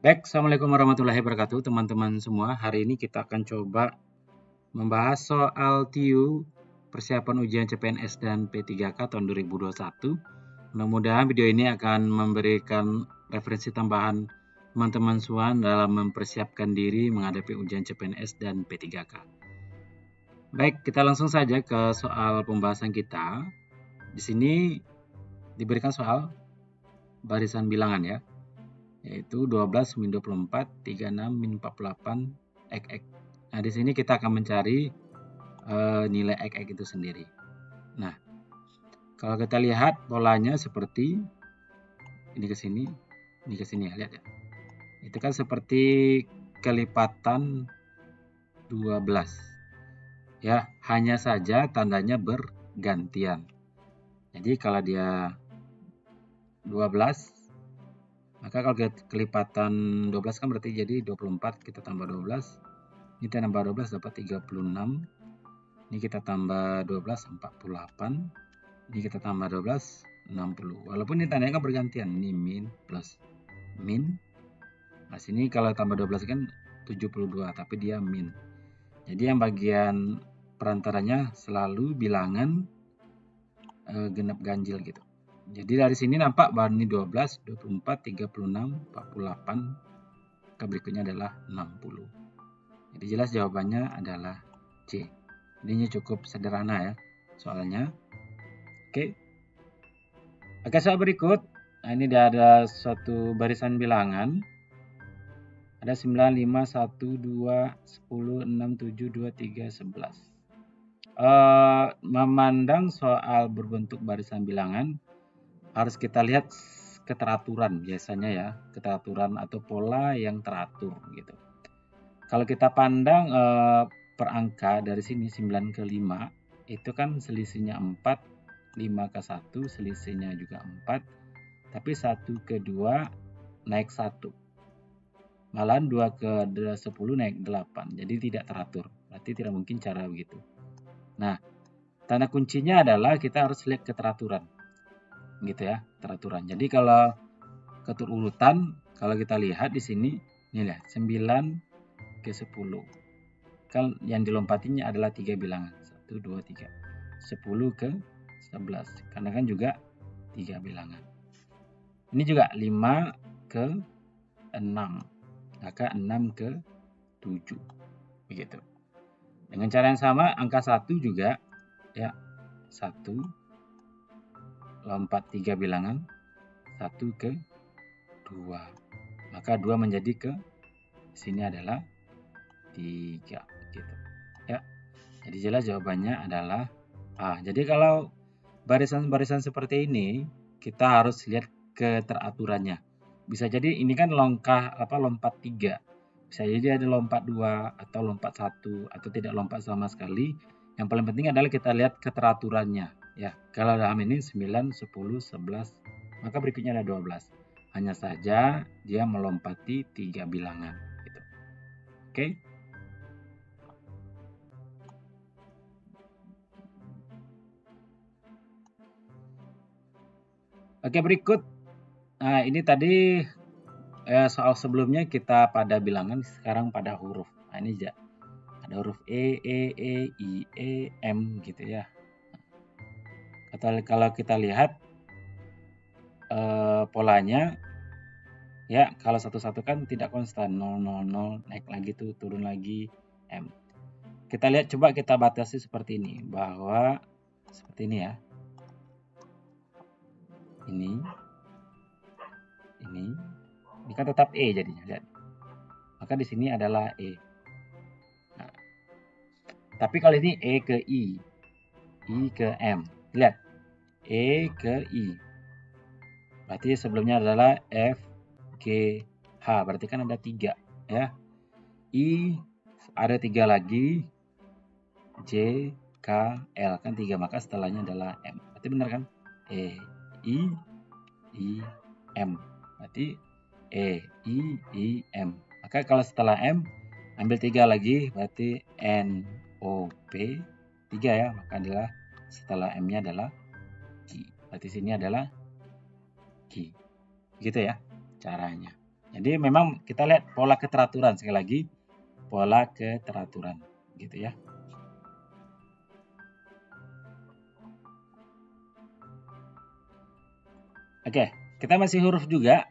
Baik, Assalamualaikum warahmatullahi wabarakatuh teman-teman semua. Hari ini kita akan coba membahas soal TIU persiapan ujian CPNS dan P3K tahun 2021. Mudah-mudahan video ini akan memberikan referensi tambahan teman-teman semua dalam mempersiapkan diri menghadapi ujian CPNS dan P3K. Baik, kita langsung saja ke soal pembahasan kita. Di sini diberikan soal barisan bilangan ya, yaitu 12 min 24, 36 min 48, x. Nah, di sini kita akan mencari nilai x itu sendiri. Nah, kalau kita lihat polanya seperti ini ke sini ya, lihat ya. Itu kan seperti kelipatan 12. Ya, hanya saja tandanya bergantian. Jadi kalau dia 12, maka kalau kelipatan 12 kan berarti jadi 24, kita tambah 12. Ini kita tambah 12 dapat 36. Ini kita tambah 12 48. Ini kita tambah 12 60. Walaupun ini tandanya kan bergantian, ini min plus min. Nah, sini kalau tambah 12 kan 72, tapi dia min. Jadi yang bagian perantaranya selalu bilangan genap ganjil gitu. Jadi dari sini nampak bahwa ini 12, 24, 36, 48. Maka berikutnya adalah 60. Jadi jelas jawabannya adalah C. Ini cukup sederhana ya soalnya. Oke. Oke, soal berikut. Nah, ini ada suatu barisan bilangan. Ada 9, 5, 1, 2, 10, 6, 7, 2, 3, 11. Memandang soal berbentuk barisan bilangan, harus kita lihat keteraturan biasanya ya. Keteraturan atau pola yang teratur gitu. Kalau kita pandang per angka dari sini 9 ke 5, itu kan selisihnya 4, 5 ke 1 selisihnya juga 4, tapi 1 ke 2 naik 1. Malahan 2 ke 10 naik 8, jadi tidak teratur. Berarti tidak mungkin cara begitu. Nah, tanda kuncinya adalah kita harus lihat keteraturan. Gitu ya, teraturan. Jadi kalau keterurutan, kalau kita lihat di sini, ini lihat 9 ke 10. Kan yang dilompatinya adalah 3 bilangan. 1, 2, 3. 10 ke 11. Karena kan juga 3 bilangan. Ini juga 5 ke 6. Maka 6 ke 7. Begitu. Dengan cara yang sama, angka 1 juga ya. 1 lompat 3 bilangan. 1 ke 2. Maka 2 menjadi ke sini adalah 3 gitu. Ya. Jadi jelas jawabannya adalah A. Jadi kalau barisan-barisan seperti ini kita harus lihat keteraturannya. Bisa jadi ini kan lompat 3. Bisa jadi ada lompat 2 atau lompat 1 atau tidak lompat sama sekali. Yang paling penting adalah kita lihat keteraturannya. Ya, kalau dalam ini 9, 10, 11, maka berikutnya ada 12. Hanya saja dia melompati 3 bilangan gitu. Oke? Oke, berikut. Nah, ini tadi soal sebelumnya kita pada bilangan, sekarang pada huruf. Nah, ini ya. Ada huruf E, I, E, M gitu ya. Kalau kita lihat polanya, ya kalau satu-satu kan tidak konstan, 0, 0, 0, naik lagi tuh, turun lagi, M. Kita lihat, coba kita batasi seperti ini, bahwa seperti ini ya. Ini kan tetap E jadinya, lihat. Maka di sini adalah E. Nah, tapi kalau ini E ke I ke M, lihat. E ke I. Berarti sebelumnya adalah F, G, H. Berarti kan ada 3 ya. I ada 3 lagi. J, K, L kan 3. Maka setelahnya adalah M. Berarti benar kan? E, I, M. Berarti E, I, M. Maka kalau setelah M ambil 3 lagi, berarti N, O, P. 3 ya. Maka adalah setelah M-nya adalah Q. Berarti sini adalah Q. Gitu ya caranya Jadi memang kita lihat pola keteraturan, sekali lagi pola keteraturan gitu ya. Oke, kita masih huruf juga.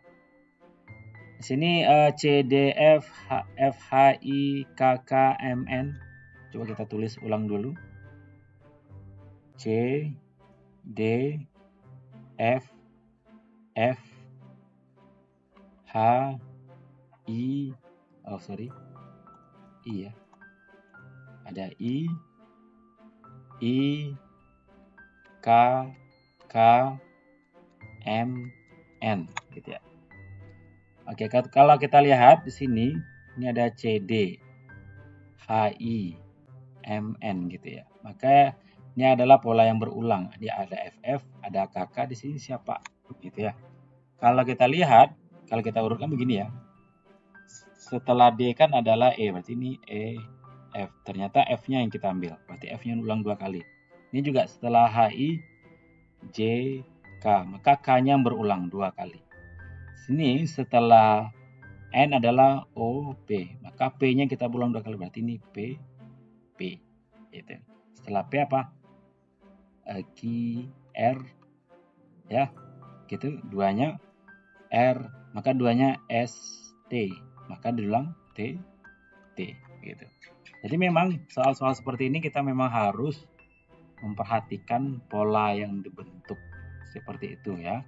Di sini C, D, F, H, I, K, K, M, N. Coba kita tulis ulang dulu. C, D, F, F, H, I, oh sorry, I ya. Ada I, K, K, M, N gitu ya. Oke, kalau kita lihat di sini, ini ada C, D, H, I, M, N gitu ya. Maka ini adalah pola yang berulang. Dia ada FF, ada KK, di sini siapa gitu ya. Kalau kita lihat, kalau kita urutkan begini ya. Setelah D kan adalah E, berarti ini E, F. Ternyata F-nya yang kita ambil, berarti F-nya ulang 2 kali. Ini juga setelah HI, J, K, maka K-nya berulang 2 kali. Sini setelah N adalah O, P, maka P-nya kita ulang 2 kali, berarti ini P, P. Gitu. Setelah P apa? Q, R, ya, gitu. Duanya R, maka duanya S, T, maka diulang T, T, gitu. Jadi memang soal-soal seperti ini kita memang harus memperhatikan pola yang dibentuk seperti itu ya.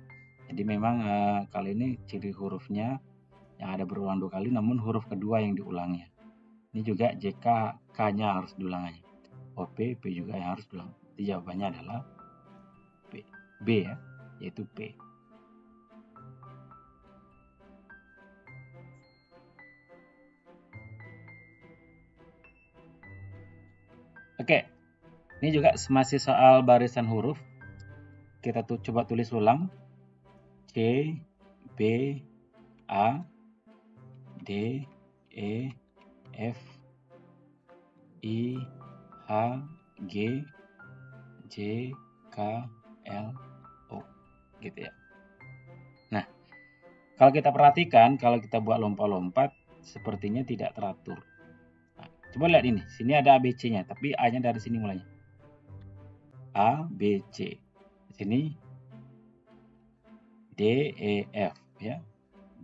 Jadi memang kali ini ciri hurufnya yang ada berulang 2 kali, namun huruf kedua yang diulangnya. Ini juga JK, K-nya harus diulangannya. OP, P juga yang harus diulang. Jadi jawabannya adalah P, B ya, yaitu P. Oke, ini juga masih soal barisan huruf. Kita coba tulis ulang. C, B, A, D, E, F, I, H, G, J, K, L, O gitu ya. Nah, kalau kita perhatikan, kalau kita buat lompat-lompat, sepertinya tidak teratur. Nah, coba lihat ini, sini ada ABC-nya, tapi A-nya dari sini mulainya. A, B, C. Sini D, E, F ya.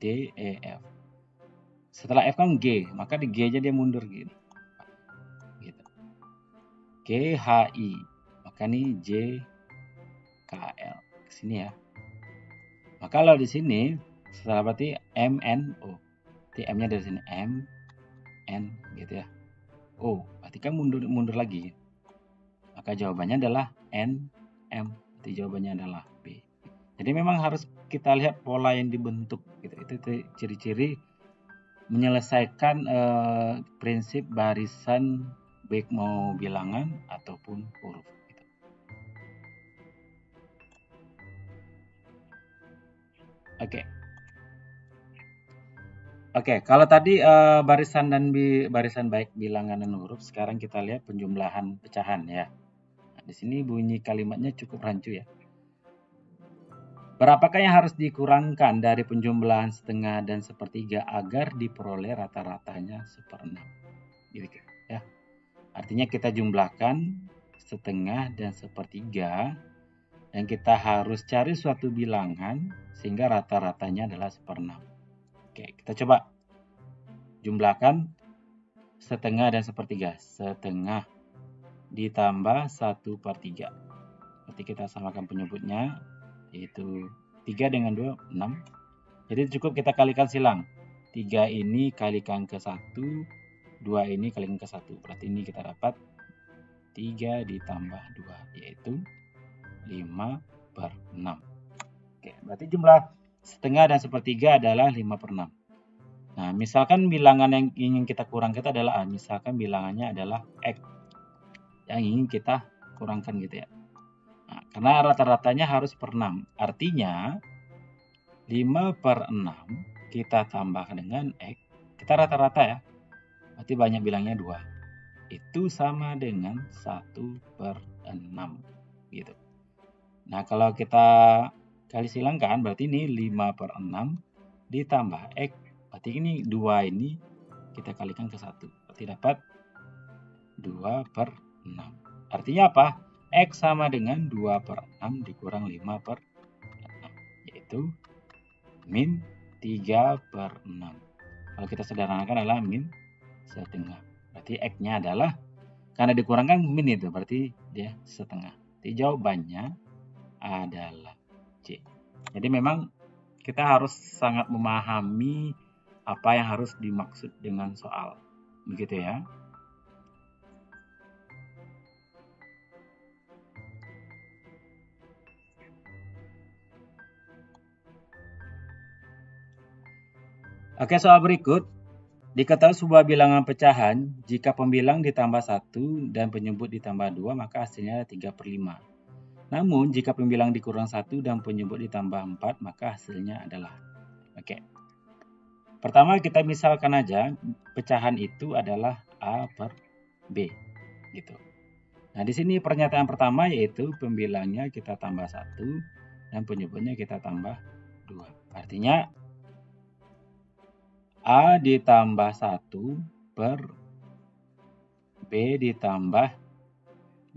D, E, F. Setelah F kan G, maka di G-nya dia mundur gini. Gitu. G, H, I. Maka ini J, K, L. Kesini ya. Maka kalau di sini setelah berarti M, N, O. Berarti M-nya dari sini M, N gitu ya. O, berarti kan mundur lagi. Maka jawabannya adalah N, M. Berarti jawabannya adalah B. Jadi memang harus kita lihat pola yang dibentuk gitu. Itu ciri-ciri menyelesaikan prinsip barisan baik mau bilangan ataupun huruf gitu. Oke, kalau tadi barisan baik bilangan dan huruf, sekarang kita lihat penjumlahan pecahan ya. Nah, di sini bunyi kalimatnya cukup rancu ya. Berapakah yang harus dikurangkan dari penjumlahan setengah dan sepertiga agar diperoleh rata-ratanya seperenam? Gitu ya. Artinya kita jumlahkan setengah dan sepertiga dan kita harus cari suatu bilangan sehingga rata-ratanya adalah seperenam. Oke, kita coba jumlahkan setengah dan sepertiga. Setengah ditambah 1/3. Berarti kita samakan penyebutnya, yaitu 3 dengan 2, 6. Jadi cukup kita kalikan silang. 3 ini kalikan ke 1, 2 ini kalikan ke 1. Berarti ini kita dapat 3 ditambah 2, yaitu 5/6. Oke, berarti jumlah setengah dan sepertiga adalah 5/6. Nah, misalkan bilangan yang ingin kita kurangkan adalah A. Misalkan bilangannya adalah X yang ingin kita kurangkan gitu ya. Nah, karena rata-ratanya harus per 6. Artinya 5/6 kita tambah dengan X. Kita rata-rata ya. Berarti banyak bilangnya 2. Itu sama dengan 1/6 gitu. Nah, kalau kita kali silangkan berarti ini 5/6 ditambah X Berarti ini 2 ini kita kalikan ke 1. Berarti dapat 2/6. Artinya apa? X sama dengan 2/6 dikurang 5/6. Yaitu min 3/6. Kalau kita sederhanakan adalah min setengah. Berarti X-nya adalah, karena dikurangkan min itu, berarti dia setengah. Jadi jawabannya adalah C. Jadi memang kita harus sangat memahami apa yang harus dimaksud dengan soal. Begitu ya. Oke, soal berikut. Diketahui sebuah bilangan pecahan, jika pembilang ditambah 1 dan penyebut ditambah 2, maka hasilnya 3/5. Namun, jika pembilang dikurang 1 dan penyebut ditambah 4, maka hasilnya adalah. Oke. Pertama, kita misalkan aja pecahan itu adalah A per B. Gitu. Nah, di sini pernyataan pertama yaitu pembilangnya kita tambah 1 dan penyebutnya kita tambah 2. Artinya, A ditambah 1 per B ditambah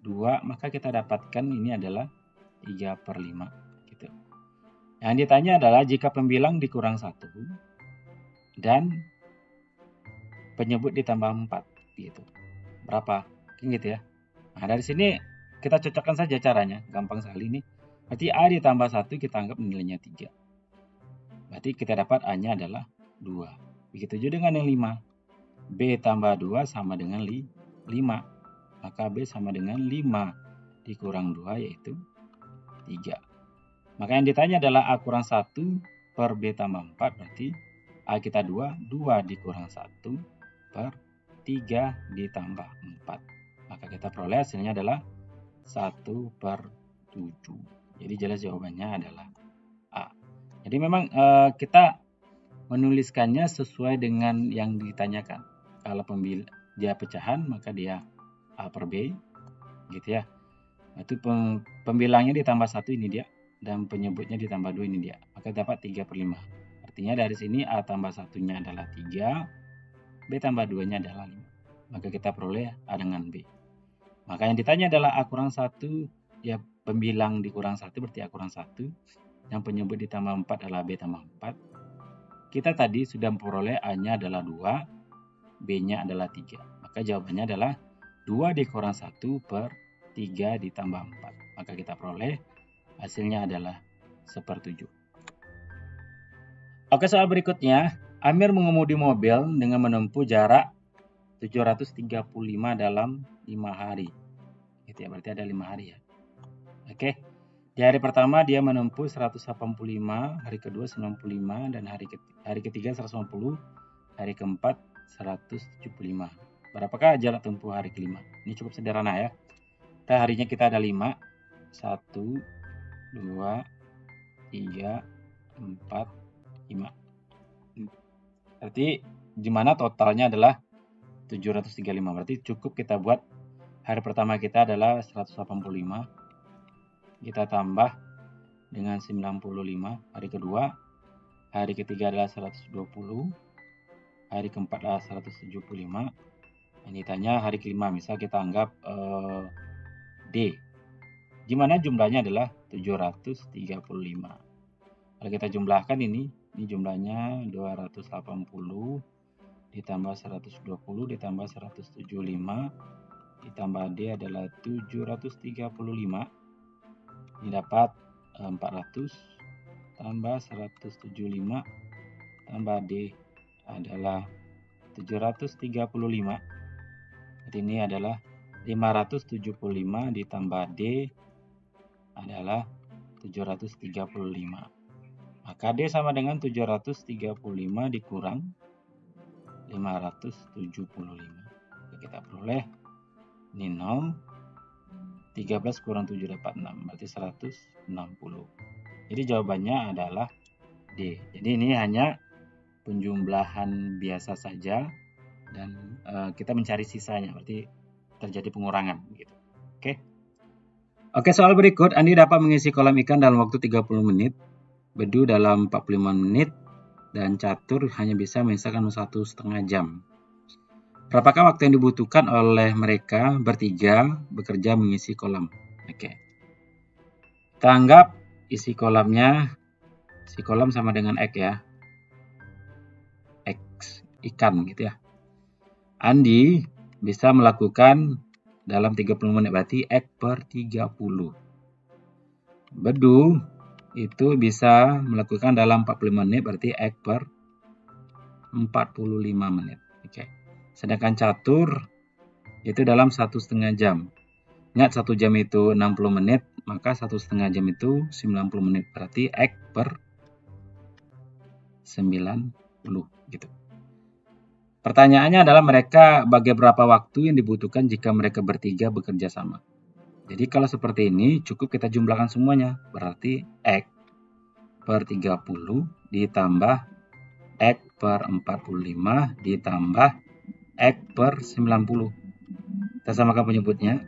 2, maka kita dapatkan ini adalah 3/5. Gitu. Yang ditanya adalah jika pembilang dikurang 1 dan penyebut ditambah 4. Gitu. Berapa? Gitu ya. Nah, dari sini kita cocokkan saja caranya. Gampang sekali ini. Berarti A ditambah 1 kita anggap nilainya 3. Berarti kita dapat A-nya adalah 2. Begitu juga dengan yang 5. B tambah 2 sama dengan 5. Maka B sama dengan 5 dikurang 2 yaitu 3. Maka yang ditanya adalah A kurang 1 per B tambah 4. Berarti A kita 2. 2 dikurang 1 per 3 ditambah 4. Maka kita peroleh hasilnya adalah 1/7. Jadi jelas jawabannya adalah A. Jadi memang kita menuliskannya sesuai dengan yang ditanyakan. Kalau dia pecahan, maka dia A per B, gitu ya. Itu pembilangnya ditambah 1 ini dia, dan penyebutnya ditambah 2 ini dia. Maka dapat 3/5. Artinya dari sini A tambah 1-nya adalah 3, B tambah 2-nya adalah 5. Maka kita peroleh A dengan B. Maka yang ditanya adalah A kurang 1, ya pembilang dikurang 1 berarti A kurang 1, yang penyebut ditambah 4 adalah B tambah 4. Kita tadi sudah memperoleh A-nya adalah 2, B-nya adalah 3. Maka jawabannya adalah 2 dikurang 1 per 3 ditambah 4. Maka kita peroleh hasilnya adalah 1/7. Oke, soal berikutnya. Amir mengemudi mobil dengan menempuh jarak 735 dalam 5 hari. Gitu ya, berarti ada 5 hari ya. Oke. Di hari pertama dia menempuh 185, hari kedua 95, dan hari ketiga 150, hari keempat 175. Berapakah jarak tempuh hari kelima? Ini cukup sederhana ya. Harinya kita ada 5. 1, 2, 3, 4, 5. Berarti di mana totalnya adalah 735. Berarti cukup kita buat hari pertama kita adalah 185. Kita tambah dengan 95. Hari kedua, hari ketiga adalah 120. Hari keempat adalah 175. Ini ditanya hari kelima, misal kita anggap D. Gimana jumlahnya adalah 735. Kalau kita jumlahkan ini jumlahnya 280 ditambah 120 ditambah 175 ditambah D adalah 735. Ini dapat 400 tambah 175 tambah D adalah 735. Jadi ini adalah 575 ditambah D adalah 735. Maka D sama dengan 735 dikurang 575. Kita peroleh ini 0. 13 kurang 7 dapat 6, berarti 160. Jadi jawabannya adalah D. Jadi ini hanya penjumlahan biasa saja dan kita mencari sisanya, berarti terjadi pengurangan gitu. Oke, soal berikut Andi dapat mengisi kolam ikan dalam waktu 30 menit, bedu dalam 45 menit, dan catur hanya bisa menyelesaikan 1,5 jam. Berapakah waktu yang dibutuhkan oleh mereka bertiga bekerja mengisi kolam? Oke. Kita anggap isi kolamnya, isi kolam sama dengan X ya. X, ikan gitu ya. Andi bisa melakukan dalam 30 menit, berarti X per 30. Bedu itu bisa melakukan dalam 45 menit, berarti X per 45 menit. Oke. Sedangkan catur itu dalam 1,5 jam. Ingat 1 jam itu 60 menit, maka 1,5 jam itu 90 menit. Berarti X per 90 gitu. Pertanyaannya adalah mereka bagi berapa waktu yang dibutuhkan jika mereka bertiga bekerja sama. Jadi kalau seperti ini cukup kita jumlahkan semuanya. Berarti X per 30 ditambah X per 45 ditambah X per 90. Kita samakan penyebutnya.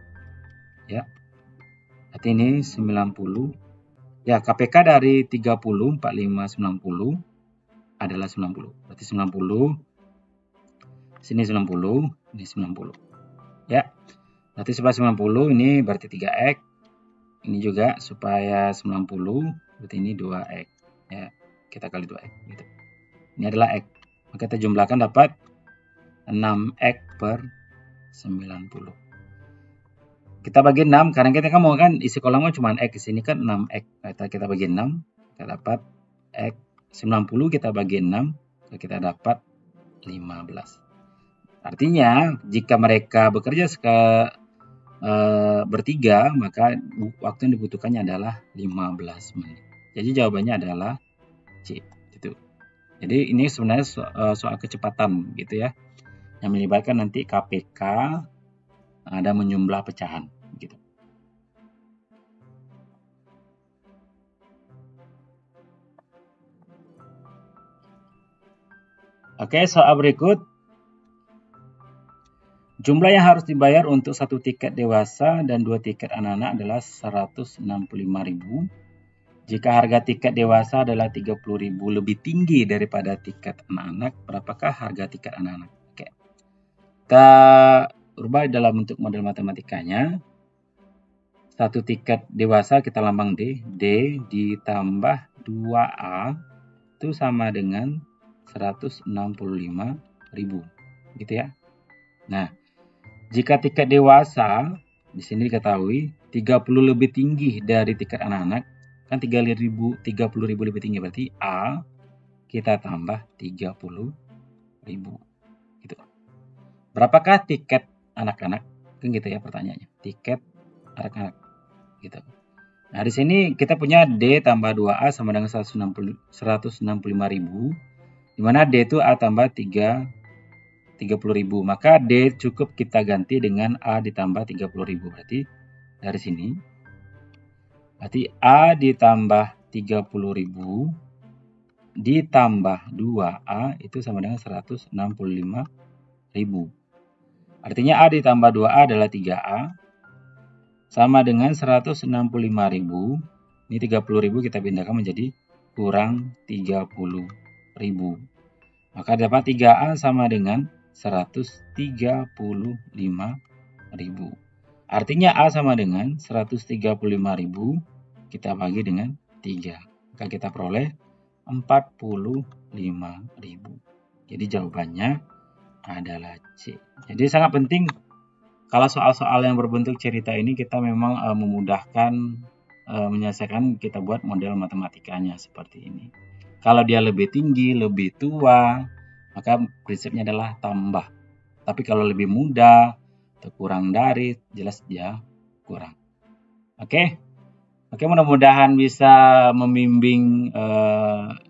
Ya. Berarti ini 90. Ya, KPK dari 30, 45, 90 adalah 90. Berarti 90. Sini 90, ini 90. Ya. Berarti supaya 90 ini berarti 3X. Ini juga supaya 90, berarti ini 2X. Ya, kita kali 2X gitu. Ini adalah X. Maka kita jumlahkan dapat 6X per 90. Kita bagi 6, karena kita kan mau kan isi kolomnya cuma X, di sini kan 6X. Kita bagi 6, kita dapat X 90 kita bagi 6, kita dapat 15. Artinya jika mereka bekerja bertiga, maka waktu yang dibutuhkannya adalah 15 menit. Jadi jawabannya adalah C. Gitu. Jadi ini sebenarnya soal kecepatan gitu ya, yang melibatkan nanti KPK ada menjumlah pecahan gitu. Oke, soal berikut. Jumlah yang harus dibayar untuk 1 tiket dewasa dan 2 tiket anak-anak adalah 165.000. Jika harga tiket dewasa adalah 30.000 lebih tinggi daripada tiket anak-anak, berapakah harga tiket anak-anak? Oke. Kita rubah dalam bentuk model matematikanya. 1 tiket dewasa kita lambang D. D ditambah 2A itu sama dengan 165.000. Gitu ya. Nah, jika tiket dewasa di sini diketahui 30 lebih tinggi dari tiket anak-anak, kan 30.000 lebih tinggi, berarti A kita tambah 30.000 gitu. Berapakah tiket anak-anak? Kan gitu ya pertanyaannya. Tiket anak-anak gitu. Nah, di sini kita punya D tambah 2A sama dengan 165.000, di mana D itu A tambah 30.000. Maka D cukup kita ganti dengan A ditambah 30.000. Berarti dari sini, berarti A ditambah 30.000 ditambah 2A itu sama dengan 165.000. Artinya A ditambah 2A adalah 3A sama dengan 165.000. Ini 30.000 kita pindahkan menjadi kurang 30.000. Maka dapat 3A sama dengan 135.000. Artinya A sama dengan 135.000 kita bagi dengan 3. Maka kita peroleh 45.000. Jadi jawabannya adalah C. Jadi sangat penting kalau soal-soal yang berbentuk cerita ini kita memang memudahkan menyelesaikan, kita buat model matematikanya seperti ini. Kalau dia lebih tinggi, lebih tua, maka prinsipnya adalah tambah. Tapi kalau lebih muda atau kurang dari, jelas dia kurang. Oke, mudah-mudahan bisa membimbing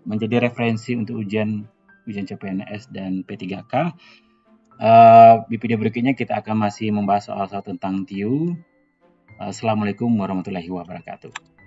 menjadi referensi untuk ujian CPNS dan P3K. Di video berikutnya kita akan masih membahas soal-soal tentang TIU. Assalamualaikum warahmatullahi wabarakatuh.